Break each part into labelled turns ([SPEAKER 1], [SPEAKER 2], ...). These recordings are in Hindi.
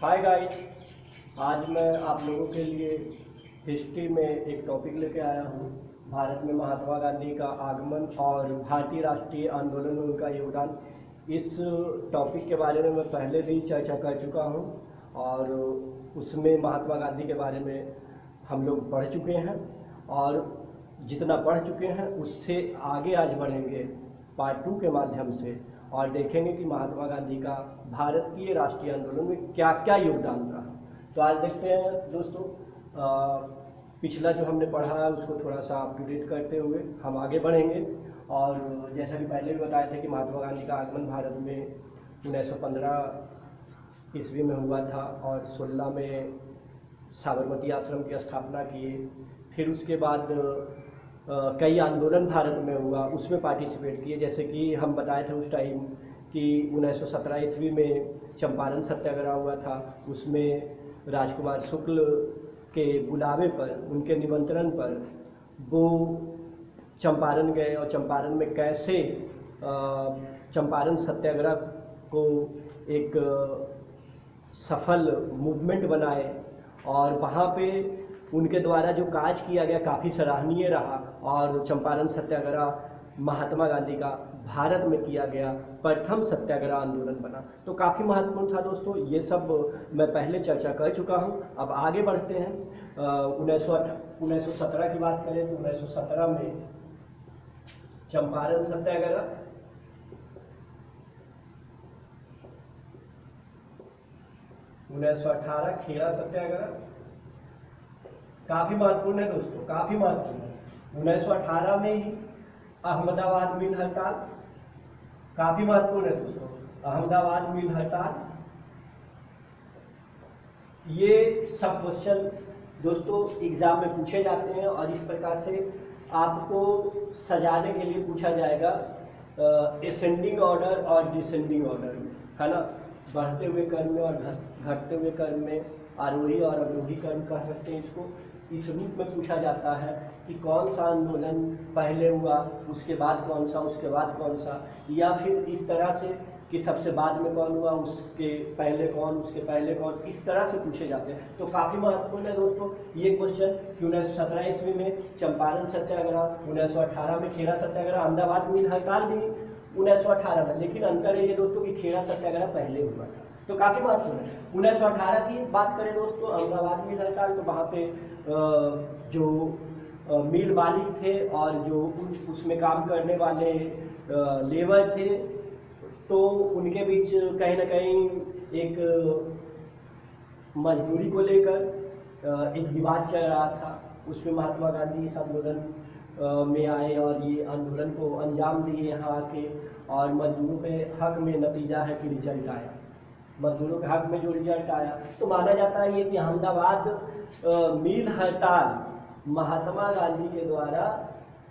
[SPEAKER 1] हाय गाइस, आज मैं आप लोगों के लिए हिस्ट्री में एक टॉपिक लेके आया हूँ। भारत में महात्मा गांधी का आगमन और भारतीय राष्ट्रीय आंदोलन में उनका योगदान। इस टॉपिक के बारे में मैं पहले भी चर्चा कर चुका हूँ और उसमें महात्मा गांधी के बारे में हम लोग पढ़ चुके हैं और जितना पढ़ चुके हैं उससे आगे आज बढ़ेंगे पार्ट 2 के माध्यम से और देखेंगे कि महात्मा गांधी का भारतीय राष्ट्रीय आंदोलन में क्या क्या योगदान रहा। तो आज देखते हैं दोस्तों, पिछला जो हमने पढ़ा है उसको थोड़ा सा अप टू डेट करते हुए हम आगे बढ़ेंगे। और जैसा कि पहले भी बताया था कि महात्मा गांधी का आगमन भारत में 1915 ईस्वी में हुआ था और 16 में साबरमती आश्रम की स्थापना किए। फिर उसके बाद कई आंदोलन भारत में हुआ, उसमें पार्टिसिपेट किए। जैसे कि हम बताए थे उस टाइम कि 1917 ईस्वी में चंपारण सत्याग्रह हुआ था। उसमें राजकुमार शुक्ल के बुलावे पर, उनके निमंत्रण पर वो चंपारण गए और चंपारण में कैसे चंपारण सत्याग्रह को एक सफल मूवमेंट बनाए और वहाँ पे उनके द्वारा जो काज किया गया काफ़ी सराहनीय रहा। और चंपारण सत्याग्रह महात्मा गांधी का भारत में किया गया प्रथम सत्याग्रह आंदोलन बना, तो काफ़ी महत्वपूर्ण था दोस्तों। ये सब मैं पहले चर्चा कर चुका हूँ। अब आगे बढ़ते हैं। 1917 की बात करें तो 1917 में चंपारण सत्याग्रह, 1918 खेड़ा सत्याग्रह काफ़ी महत्वपूर्ण है दोस्तों, काफ़ी महत्वपूर्ण है। 1918 में ही अहमदाबाद मिल हड़ताल काफ़ी महत्वपूर्ण है दोस्तों। अहमदाबाद मिल हड़ताल, ये सब क्वेश्चन दोस्तों एग्जाम में पूछे जाते हैं और इस प्रकार से आपको सजाने के लिए पूछा जाएगा असेंडिंग ऑर्डर और डिसेंडिंग ऑर्डर में, है ना। बढ़ते हुए क्रम में और घटते हुए क्रम में, आरोही और अवरोही क्रम कह सकते हैं इसको। इस रूप में पूछा जाता है कि कौन सा आंदोलन पहले हुआ, उसके बाद कौन सा, उसके बाद कौन सा, या फिर इस तरह से कि सबसे बाद में कौन हुआ, उसके पहले कौन, उसके पहले कौन, इस तरह से पूछे जाते हैं। तो काफ़ी महत्वपूर्ण है दोस्तों ये क्वेश्चन कि 1917 ईस्वी में चंपारण सत्याग्रह, 1918 में खेड़ा सत्याग्रह, अहमदाबाद मिल हड़ताल भी 1918 में, लेकिन अंतर है ये दोस्तों कि खेड़ा सत्याग्रह पहले हुआ था, तो काफ़ी महत्वपूर्ण है। 1918 की बात करें दोस्तों, अहमदाबाद मिल हड़ताल, तो वहाँ पे जो मिल मालिक थे और जो उसमें काम करने वाले लेबर थे, तो उनके बीच कहीं ना कहीं एक मजदूरी को लेकर एक विवाद चल रहा था। उसमें महात्मा गांधी इस आंदोलन में आए और ये आंदोलन को अंजाम दिए यहाँ आके, और मजदूरों के हक में नतीजा है कि रिजल्ट आया। मजदूरों के हक में जो रिजल्ट आया, तो माना जाता है ये कि अहमदाबाद मिल हड़ताल महात्मा गांधी के द्वारा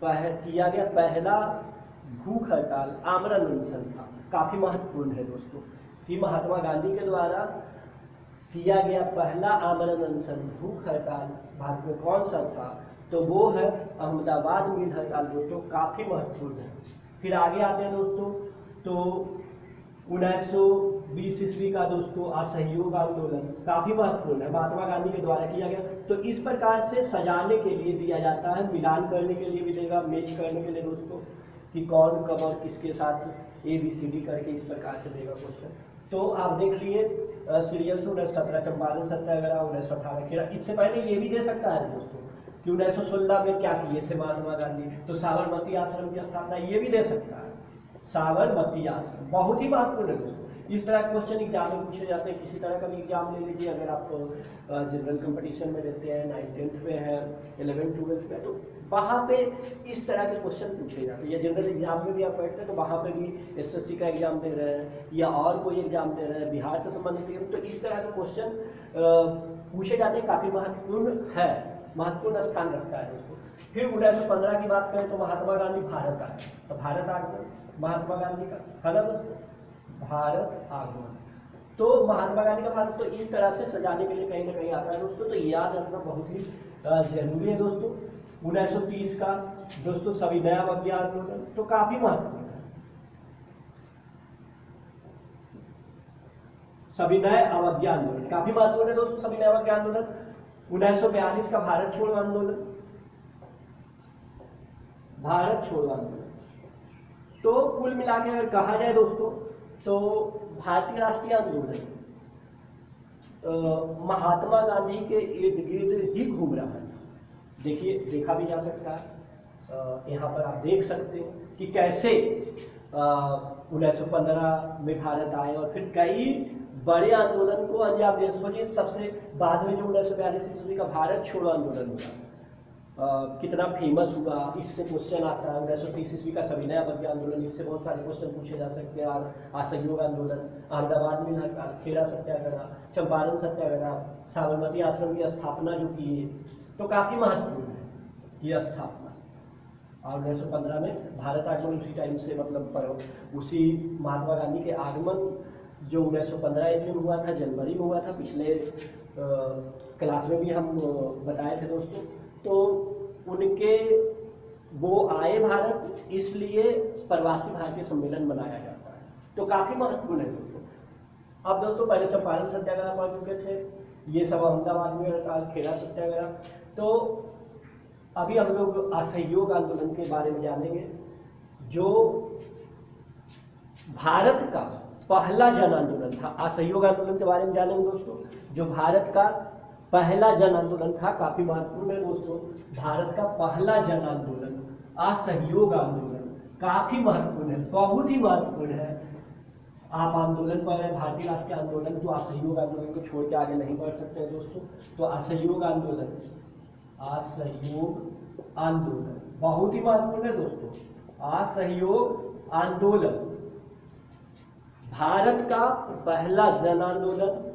[SPEAKER 1] किया गया पहला भूख हड़ताल, आमरण अनशन था। काफ़ी महत्वपूर्ण है दोस्तों कि महात्मा गांधी के द्वारा किया गया पहला आमरण अनशन भूख हड़ताल भारत में कौन सा था, तो वो है अहमदाबाद मिल हड़ताल दोस्तों, काफ़ी महत्वपूर्ण है। फिर आगे आते हैं दोस्तों, तो 1920 ईस्वी का दोस्तों असहयोग आंदोलन काफ़ी महत्वपूर्ण है, महात्मा गांधी के द्वारा किया गया। तो इस प्रकार से सजाने के लिए दिया जाता है, मिलान करने के लिए भी देगा, मैच करने के लिए दोस्तों कि कौन कब और किसके साथ ABCD करके इस प्रकार से देगा क्वेश्चन। तो आप देख लिए सीरियल से 1917 चंपारण सत्याग्रह, 1918 खेड़ा। इससे पहले ये भी दे सकता है दोस्तों कि 1916 में क्या किए थे महात्मा गांधी, तो साबरमती आश्रम की स्थापना, ये भी दे सकता है। साबरमती आश्रम बहुत ही महत्वपूर्ण है दोस्तों। इस तरह के क्वेश्चन एग्जाम में पूछे जाते हैं। किसी तरह का भी एग्जाम ले लीजिए, अगर आप जनरल कंपटीशन में देते हैं, 9th-10th में है, 11th-12th में, तो वहाँ पे इस तरह के क्वेश्चन पूछे जाते हैं। या जनरल एग्जाम में भी आप बैठते हैं तो वहाँ पे भी SSC का एग्जाम दे रहे हैं या और कोई एग्जाम दे रहे हैं बिहार से संबंधित, तो इस तरह के क्वेश्चन पूछे जाते हैं। काफ़ी महत्वपूर्ण है, महत्वपूर्ण स्थान रखता है दोस्तों। फिर 1915 की बात करें तो महात्मा गांधी भारत आए, तो भारत आगमन महात्मा गांधी का, है ना दोस्तों, भारत आगमन। तो महात्मा गांधी का भारत, तो इस तरह से सजाने के लिए कहीं ना कहीं आता है दोस्तों, तो याद रखना बहुत ही जरूरी है दोस्तों। 1930 का दोस्तों सविनय अवज्ञा आंदोलन, तो काफी महत्वपूर्ण है। सविनय अवज्ञा आंदोलन काफी महत्वपूर्ण है दोस्तों। सविनय अवज्ञा आंदोलन 1942 का भारत छोड़ो आंदोलन, भारत छोड़ो आंदोलन। तो कुल मिला के अगर कहा जाए दोस्तों तो भारतीय राष्ट्रीय आंदोलन महात्मा गांधी के इर्द गिर्द ही घूम रहा है। देखिए, देखा भी जा सकता है, यहाँ पर आप देख सकते हैं कि कैसे 1915 में भारत आए और फिर कई बड़े आंदोलन को अंजाम दिया। सोचिए, सबसे बाद में जो 1942 ईस्वी का भारत छोड़ो आंदोलन हुआ, कितना फेमस हुआ, इससे क्वेश्चन आता है। 1930 ईस्वी का सविनय अवज्ञा आंदोलन, इससे बहुत सारे क्वेश्चन पूछे जा सकते हैं। असहयोग आंदोलन, अहमदाबाद में खेड़ा सत्याग्रह, चंपारण सत्याग्रह, साबरमती आश्रम की स्थापना जो की है, तो काफी महत्वपूर्ण है ये स्थापना। और 1915 में भारत आगमन उसी टाइम से, मतलब उसी महात्मा गांधी के आगमन जो 1915 ईस्वी में हुआ था, जनवरी में हुआ था। पिछले क्लास में भी हम बताए थे दोस्तों। तो उनके वो आए भारत, इसलिए प्रवासी भारतीय सम्मेलन मनाया जाता है, तो काफी महत्वपूर्ण है दोस्तों। अब दोस्तों पहले चंपारण सत्याग्रह पढ़ चुके थे, ये सब अहमदाबाद में खेड़ा सत्याग्रह। तो अभी हम लोग असहयोग आंदोलन के बारे में जानेंगे, जो भारत का पहला जन आंदोलन था। असहयोग आंदोलन के बारे में जानेंगे दोस्तों, जो भारत का पहला जन आंदोलन था। काफी महत्वपूर्ण है दोस्तों, भारत का पहला जन आंदोलन असहयोग आंदोलन काफी महत्वपूर्ण है, बहुत ही महत्वपूर्ण है। आप आंदोलन पढ़ रहे हैं, भारतीय राष्ट्रीय आंदोलन, तो असहयोग आंदोलन को छोड़ के आगे नहीं बढ़ सकते हैं दोस्तों। तो असहयोग आंदोलन, असहयोग आंदोलन बहुत ही महत्वपूर्ण है दोस्तों। असहयोग आंदोलन भारत का पहला जन आंदोलन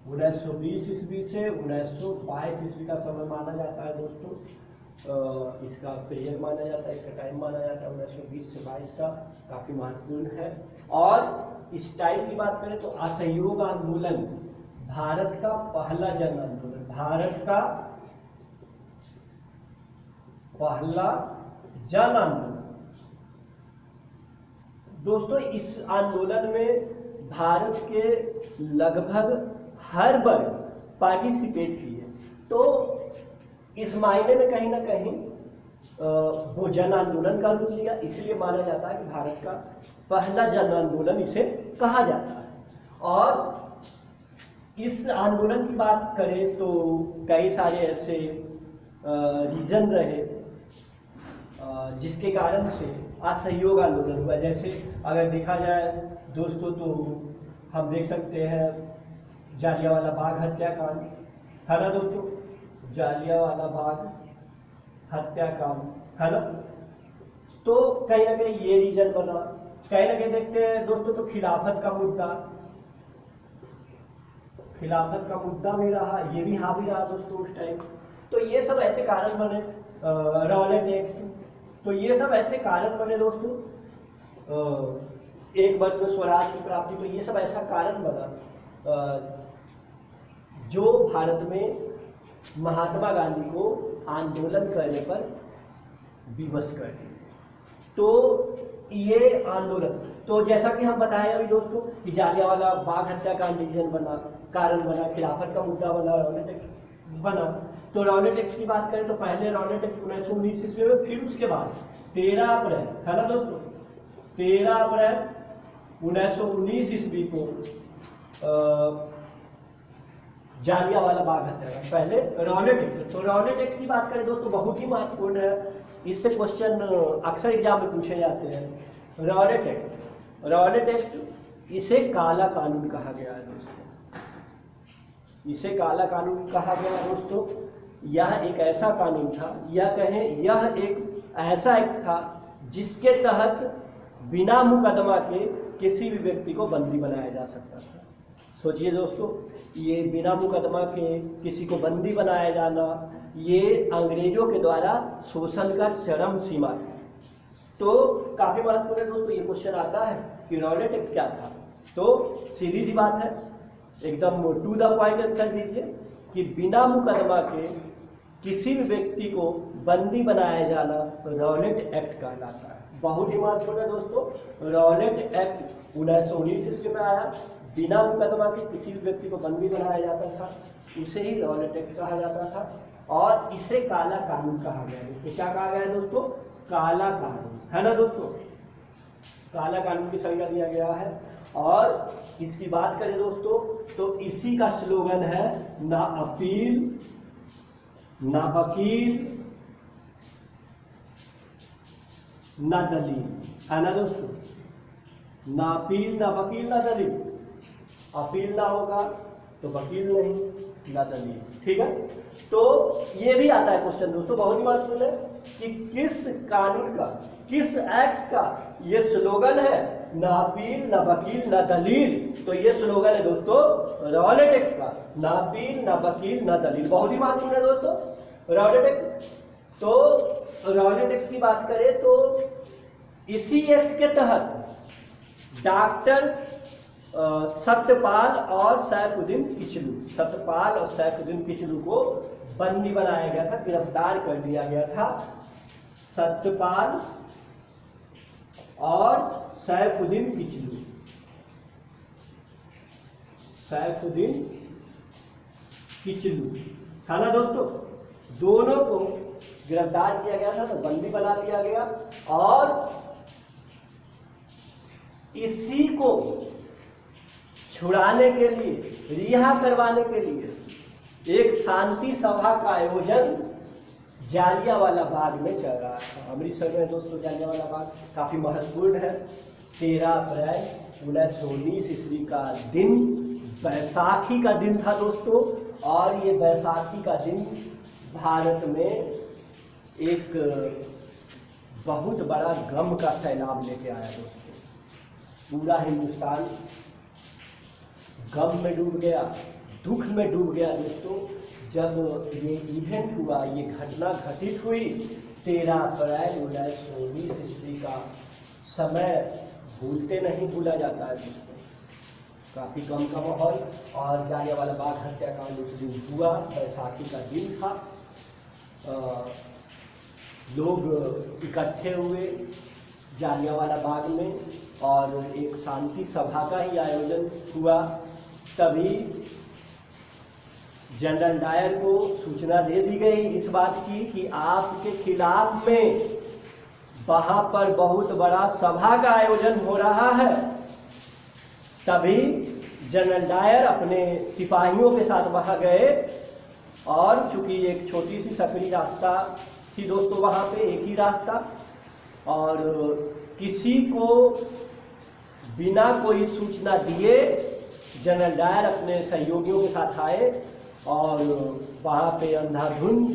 [SPEAKER 1] 1920 ईस्वी से 1922 ईस्वी का समय माना जाता है दोस्तों। इसका पीरियड माना जाता है, इसका टाइम माना जाता है 1920 से 22 का, काफी महत्वपूर्ण है। और इस टाइम की बात करें तो असहयोग आंदोलन भारत का पहला जन आंदोलन, भारत का पहला जन आंदोलन दोस्तों। इस आंदोलन में भारत के लगभग हर वर्ग पार्टिसिपेट किए, तो इस मायने में कहीं ना कहीं वो जन आंदोलन का रूप लिया, इसलिए माना जाता है कि भारत का पहला जन आंदोलन इसे कहा जाता है। और इस आंदोलन की बात करें तो कई सारे ऐसे रीजन रहे जिसके कारण से असहयोग आंदोलन हुआ। जैसे अगर देखा जाए दोस्तों तो हम देख सकते हैं जालियांवाला बाग हत्याकांड, है ना दोस्तों, जालियांवाला बाग हत्याकांड, है ना। तो कहीं ना कहीं ये रीजन बना। कहीं ना कहीं देखते हैं दोस्तों तो खिलाफत का मुद्दा, खिलाफत का मुद्दा भी रहा, ये भी हावी रहा दोस्तों उस टाइम। तो ये सब ऐसे कारण बने, रॉलेट एक्ट, तो ये सब ऐसे कारण बने दोस्तों। एक वर्ष में स्वराज की प्राप्ति, तो ये सब ऐसा कारण बना जो भारत में महात्मा गांधी को आंदोलन करने पर विवश कर दिया। तो ये आंदोलन, तो जैसा कि हम बताए अभी दोस्तों कि जालियांवाला बाग हत्याकांड रीजन बना, कारण बना, खिलाफत का मुद्दा बना, रॉलेट एक्ट बना। तो रॉलेट एक्ट की बात करें तो पहले रॉलेट एक्ट 1919 ईस्वी में, फिर उसके बाद 13 अप्रैल, है ना दोस्तों, 13 अप्रैल 1919 ईस्वी को जालियांवाला बाग हत्याकांड, पहले रॉलेट एक्ट। तो रॉलेट एक्ट की बात करें दोस्तों बहुत ही महत्वपूर्ण है, इससे क्वेश्चन अक्सर एग्जाम में पूछे जाते हैं। रॉलेट एक्ट, रॉलेट एक्ट इसे काला कानून कहा गया है दोस्तों, इसे काला कानून कहा गया है दोस्तों। यह एक ऐसा कानून था, या कहें यह एक ऐसा एक्ट था जिसके तहत बिना मुकदमा के किसी भी व्यक्ति को बंदी बनाया जा सकता था। सोचिए दोस्तों, ये बिना मुकदमा के किसी को बंदी बनाया जाना, ये अंग्रेजों के द्वारा शोषण का चरम सीमा है। तो काफी महत्वपूर्ण है दोस्तों, ये क्वेश्चन आता है कि रॉलेट एक्ट क्या था। तो सीधी सी बात है, एकदम टू द पॉइंट आंसर दीजिए कि बिना मुकदमा के किसी भी व्यक्ति को बंदी बनाया जाना रॉलेट एक्ट कहलाता है। बहुत ही महत्वपूर्ण है दोस्तों। रॉलेट एक्ट 1919 ईस्वी में आया, बिना मुकदमा के किसी भी व्यक्ति को बंदी बनाया जाता था, उसे ही रॉलेट एक्ट कहा जाता था और इसे काला कानून कहा गया है। तो क्या कहा गया है दोस्तों? काला कानून, है ना दोस्तों? काला कानून की संज्ञा दिया गया है। और इसकी बात करें दोस्तों तो इसी का स्लोगन है ना अपील ना वकील ना दलील, है ना दोस्तों? ना अपील ना वकील ना दलील, अपील ना होगा तो वकील नहीं ना दलील, ठीक है। तो ये भी आता है क्वेश्चन दोस्तों, बहुत ही महत्वपूर्ण है कि किस कानून का, किस एक्ट का ये स्लोगन है ना अपील ना वकील ना दलील। तो ये स्लोगन है दोस्तों रॉलेट एक्ट का, ना अपील ना वकील ना दलील। बहुत ही महत्वपूर्ण है दोस्तों रॉलेट एक्ट। तो रॉलेट एक्ट की बात करें तो इसी एक्ट के तहत डॉक्टर सत्यपाल और सैफुद्दीन किचलू, सत्यपाल और सैफुद्दीन किचलू को बंदी बनाया गया था, गिरफ्तार कर दिया गया था। सत्यपाल और सैफुद्दीन किचलू, सैफुद्दीन किचलू, था ना दोस्तों? दोनों को गिरफ्तार किया गया था, तो बंदी बना लिया गया और इसी को छुड़ाने के लिए, रिहा करवाने के लिए एक शांति सभा का आयोजन जालियांवाला बाग में चल रहा था। अमृतसर में दोस्तों जालियांवाला बाग काफी महत्वपूर्ण है। 13 अप्रैल 1919 ईस्वी का दिन बैसाखी का दिन था दोस्तों, और ये बैसाखी का दिन भारत में एक बहुत बड़ा गम का सैलाब लेके आया दोस्तों। पूरा हिंदुस्तान गम में डूब गया, दुख में डूब गया दोस्तों, जब ये इवेंट हुआ, ये घटना घटित हुई। 13 अप्रैल 1919 ईस्वी का समय भूलते नहीं भूला जाता है दोस्तों। काफ़ी गम का माहौल, और जालियांवाला बाग हत्याकांड उस दिन हुआ, बैसाखी का दिन था। लोग इकट्ठे हुए जालियांवाला बाग में और एक शांति सभा का ही आयोजन हुआ। तभी जनरल डायर को सूचना दे दी गई इस बात की कि आपके खिलाफ में वहां पर बहुत बड़ा सभा का आयोजन हो रहा है। तभी जनरल डायर अपने सिपाहियों के साथ वहां गए, और चूंकि एक छोटी सी सकरी रास्ता थी दोस्तों वहां पे, एक ही रास्ता, और किसी को बिना कोई सूचना दिए जनरल डायर अपने सहयोगियों के साथ आए और वहां पे अंधाधुंध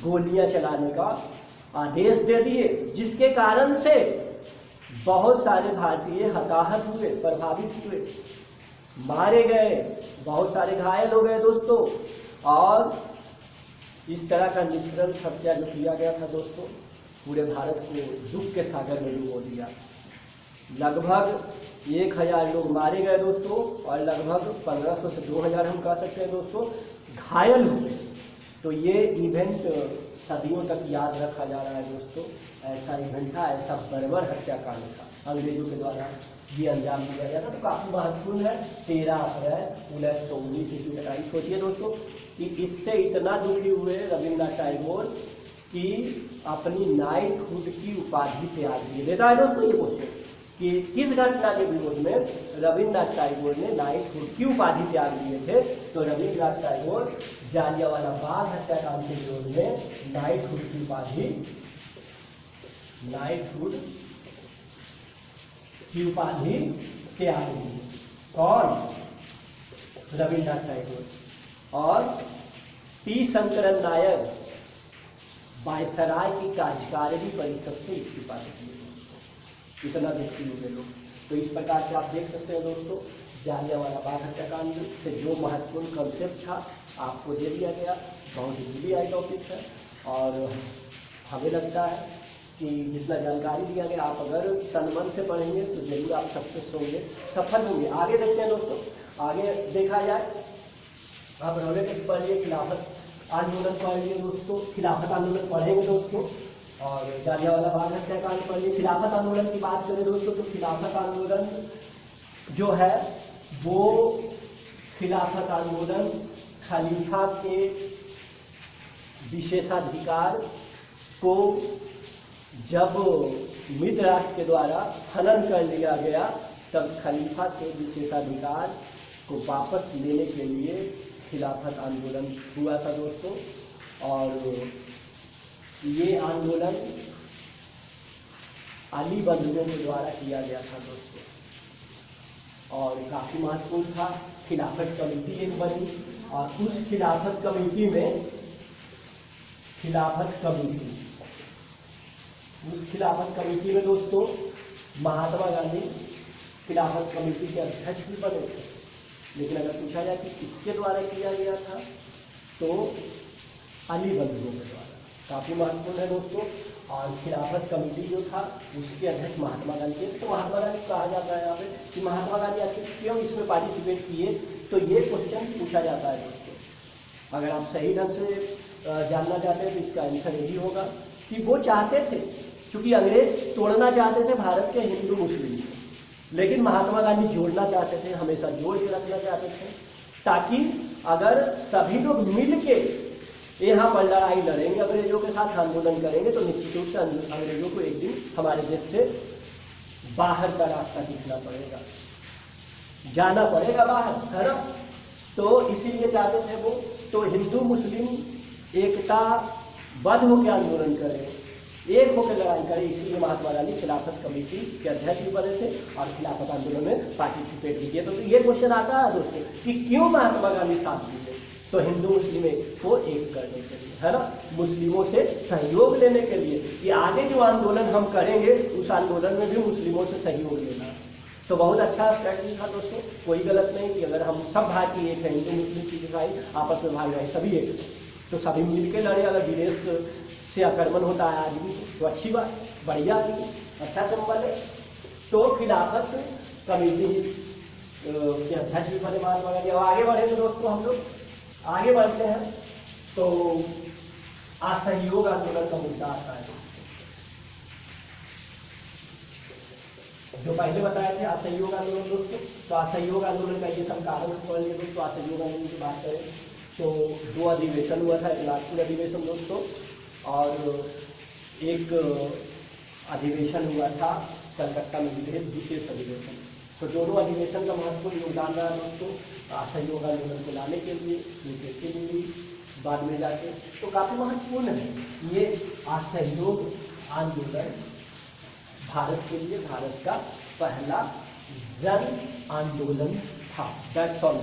[SPEAKER 1] गोलियां चलाने का आदेश दे दिए, जिसके कारण से बहुत सारे भारतीय हताहत हुए, प्रभावित हुए, मारे गए, बहुत सारे घायल हो गए दोस्तों। और इस तरह का निश्चल हत्या जो किया गया था दोस्तों, पूरे भारत को दुख के सागर में डुबो दिया। लगभग 1000 लोग मारे गए दोस्तों, और लगभग 1500 से 2000 हम कह सकते हैं दोस्तों घायल हो गए। तो ये इवेंट सदियों तक याद रखा जा रहा है दोस्तों। ऐसा इवेंट था, ऐसा बर्बर हत्याकांड था, अंग्रेजों के द्वारा ये अंजाम दिया गया था। तो काफ़ी महत्वपूर्ण है 13 अप्रैल 1919 ईस्वी का तारीख। सोचिए दोस्तों कि इससे इतना दुखी हुए रविन्द्रनाथ टैगोर कि अपनी नाइटहुड की उपाधि त्याग दिए। देता है दोस्तों ये क्वेश्चन कि किस घटना के विरोध में रविन्द्रनाथ टैगोर ने नाइटहुड की उपाधि त्याग दिए थे। तो रविन्द्रनाथ टैगोर जालियांवाला बाग हत्याकांड के विरोध में नाइटहुड की उपाधि, नाइटहुड की उपाधि त्याग दी। कौन? रविन्द्रनाथ टैगोर। और टी शंकरन नायर वायसराय की कार्यकारिणी परिषद से इस्तीफा देते हैं। इतना दुखी हुए लोग। तो इस प्रकार से आप देख सकते हैं दोस्तों, जालियांवाला बाग हत्याकांड से जो महत्वपूर्ण कंसेप्ट था आपको दे दिया गया। बहुत ही जीबी टॉपिक है, और हमें लगता है कि जितना जानकारी दिया गया आप अगर तन मन से पढ़ेंगे तो जरूर आप सक्सेस होंगे, सफल होंगे। आगे देखते हैं दोस्तों, आगे देखा जाए, आप रॉलेट एक्ट पढ़िए, खिलाफत आंदोलन पढ़िए दोस्तों, खिलाफत आंदोलन पढ़ेंगे दोस्तों, और जालियांवाला बाग हत्याकांड पढ़िए। खिलाफत आंदोलन की बात करें दोस्तों तो खिलाफत आंदोलन जो है वो खिलाफत आंदोलन खलीफा के विशेषाधिकार को जब मित्र राष्ट्र के द्वारा हनन कर लिया गया, तब खलीफा के विशेषाधिकार को वापस लेने के लिए खिलाफत आंदोलन हुआ था दोस्तों। और ये आंदोलन अली बंधुओं के द्वारा किया गया था दोस्तों, और काफ़ी महत्वपूर्ण था। खिलाफत कमेटी एक बनी, और उस खिलाफत कमेटी में दोस्तों महात्मा गांधी खिलाफत कमेटी के अध्यक्ष भी बने थे। लेकिन अगर पूछा जाए कि किसके द्वारा किया गया था, तो अली बंधुओं के द्वारा। काफ़ी महत्वपूर्ण है दोस्तों। और खिलाफत कमेटी जो था उसके अध्यक्ष महात्मा गांधी थे। तो महात्मा गांधी कहा जाता है यहाँ पे कि महात्मा गांधी आखिर क्यों इसमें पार्टिसिपेट किए, तो ये क्वेश्चन पूछा जाता है दोस्तों। अगर आप सही ढंग से जानना चाहते हैं तो इसका आंसर यही होगा कि वो चाहते थे, चूंकि अंग्रेज तोड़ना चाहते थे भारत के हिंदू मुस्लिम को, लेकिन महात्मा गांधी जोड़ना चाहते थे, हमेशा जोड़ के रखना चाहते थे, ताकि अगर सभी लोग मिल के यहाँ पर लड़ाई लड़ेंगे, अंग्रेजों के साथ आंदोलन करेंगे, तो निश्चित रूप से अंग्रेजों को एक दिन हमारे देश से बाहर का रास्ता दिखना पड़ेगा, जाना पड़ेगा बाहर, है ना। तो इसीलिए चाहते थे वो, तो हिंदू मुस्लिम एकता बद्ध होकर आंदोलन करें, एक होकर लड़ाई करें। इसीलिए महात्मा गांधी खिलाफत कमेटी के अध्यक्ष भी बने थे और खिलाफत आंदोलन में पार्टिसिपेट भी किया। तो ये क्वेश्चन आता है दोस्तों कि क्यों महात्मा गांधी साथ दिए, तो हिंदू मुस्लिम को एक करने के लिए, है ना, मुस्लिमों से सहयोग लेने के लिए, कि आगे जो आंदोलन हम करेंगे उस आंदोलन में भी मुस्लिमों से सहयोग लेना। तो बहुत अच्छा स्ट्रैटेजी था दोस्तों, कोई गलत नहीं कि अगर हम सब भारतीय एक है, हिंदू मुस्लिम सिख ईसाई आपस में भाई भाई सभी एक, तो सभी मिलकर लड़े। अगर विदेश से आक्रमण होता है आज भी तो अच्छी बात, बढ़िया भी, अच्छा सिंबल है। तो खिलाफत कमेटी के अध्यक्ष भी बने महात्मा गांधी। अब आगे बढ़े तो दोस्तों हम लोग आगे बढ़ते हैं, तो असहयोग आंदोलन का मुद्दा आता है। जो पहले बताए थे असहयोग आंदोलन दोस्तों, तो असहयोग आंदोलन का ये सब कारण समझिए दोस्तों। असहयोग आंदोलन की बात करें तो 2 अधिवेशन हुआ था, एक नागपुर अधिवेशन दोस्तों, और एक अधिवेशन हुआ था कलकत्ता में विशेष अधिवेशन। तो दोनों अधिवेशन का महत्वपूर्ण योगदान रहा दोस्तों असहयोग आंदोलन को लाने के लिए, कैसे मिली बाद में जाके, तो काफ़ी महत्वपूर्ण है ये असहयोग आंदोलन। भारत के लिए भारत का पहला जन आंदोलन था। That's all.